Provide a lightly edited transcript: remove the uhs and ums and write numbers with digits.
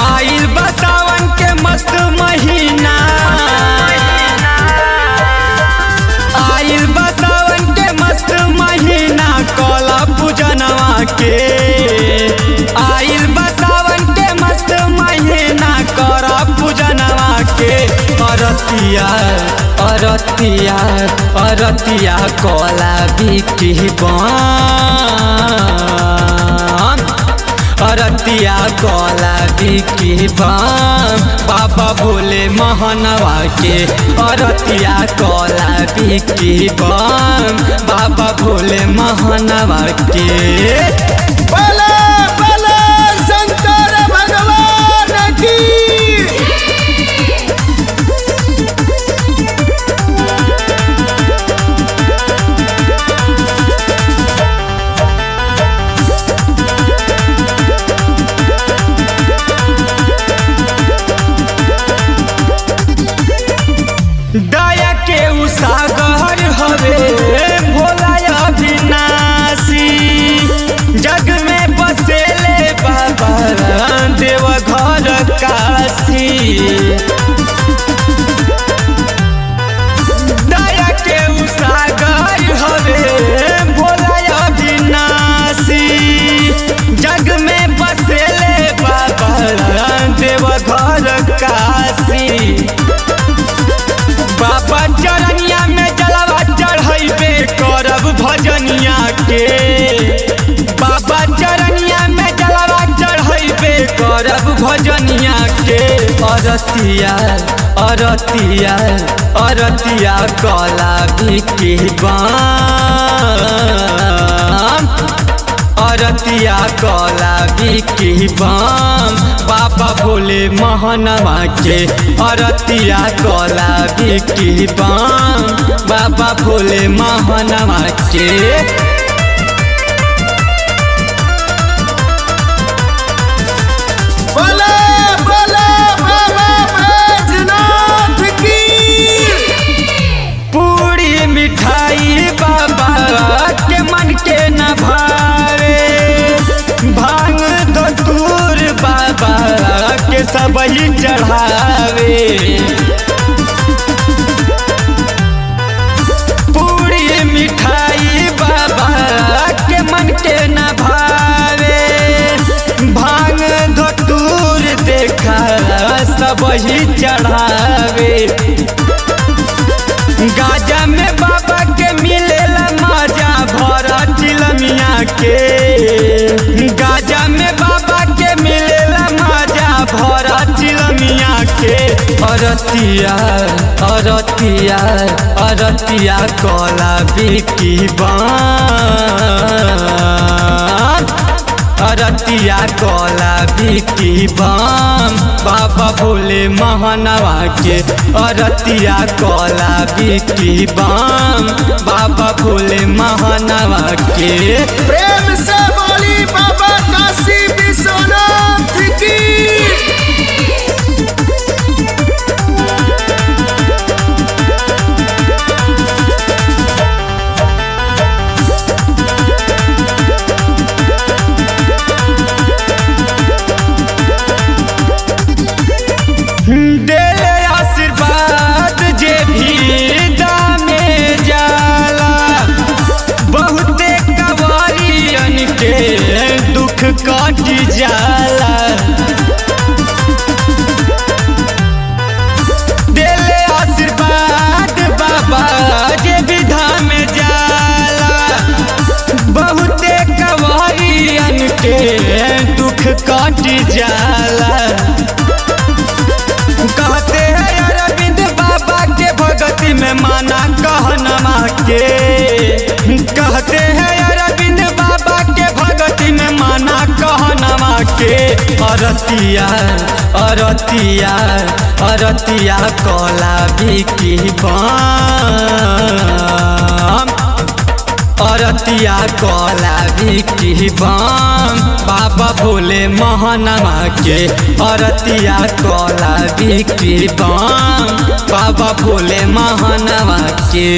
आइल बा सावन के मस्त महीना कर पूजनवा के अरतिया अरतिया अरतिया कोला बिकी बम अरतिया कोला बिकी बम बाबा भोले महनवा के अरतिया कोला बिकी बम बाबा भोले महनवा के भोले भोले शंकर भगवान की दया के उसागर हवे भोला अविनाशी जग में बसेले बाबा देव घर काशी दया के उसागर हवे भोला अविनाशी जग में बसेले बाबा देव घर काशी बाबा चरनिया में जलवा चढ़ैबे करब भजनिया के बाबा चरनिया में जलवा चढ़ैबे करब भजनिया के अरतिया अरतिया अरतिया कला बिकी बम अरतिया कोला बिकी बम बाबा भोले महनवा के अरतिया कोला बिकी बम बाबा भोले महनवा के भोले भोले बाबा बैजनाथ की पूरी मिठाई बाबा के मन के न भावे भांग धतूर बाबा के सब ही चढ़ावे पूरी मिठाई बाबा के मन के न भावे भांग धतूर देखा सब ही चढ़ावे गाजा में बाबा के मिलेला मजा भरा चिलमिया के गाजा में बाबा के मिलेला मजा भरा चिलमिया के अरतिया अरतिया अरतिया कोला बिकी बम अरतिया कोला बिकी बम बाबा भोले महनवा के अरतिया कोला बिकी बम बाबा भोले महनवा के प्रेम से बोली बाबा काशी विश्वनाथ की दे आशीर्वाद जे भी दामे जाला बहुते कवारियन के दुख कट जाला देले आशीर्वाद बाबा जे भी धाम जाला बहुते कवारियन के दुख कट जाला कहते हैं अरविंद बाबा के भगति में माना कहनमा के कहते हैं अरविंद बाबा के भगति में माना कहनमा के अरतिया अरतिया अरतिया कोला बिकी बम अरतिया कला भी बम बाबा भोले महनवा के अरतिया कला भी बम बाबा भोले महनवा के।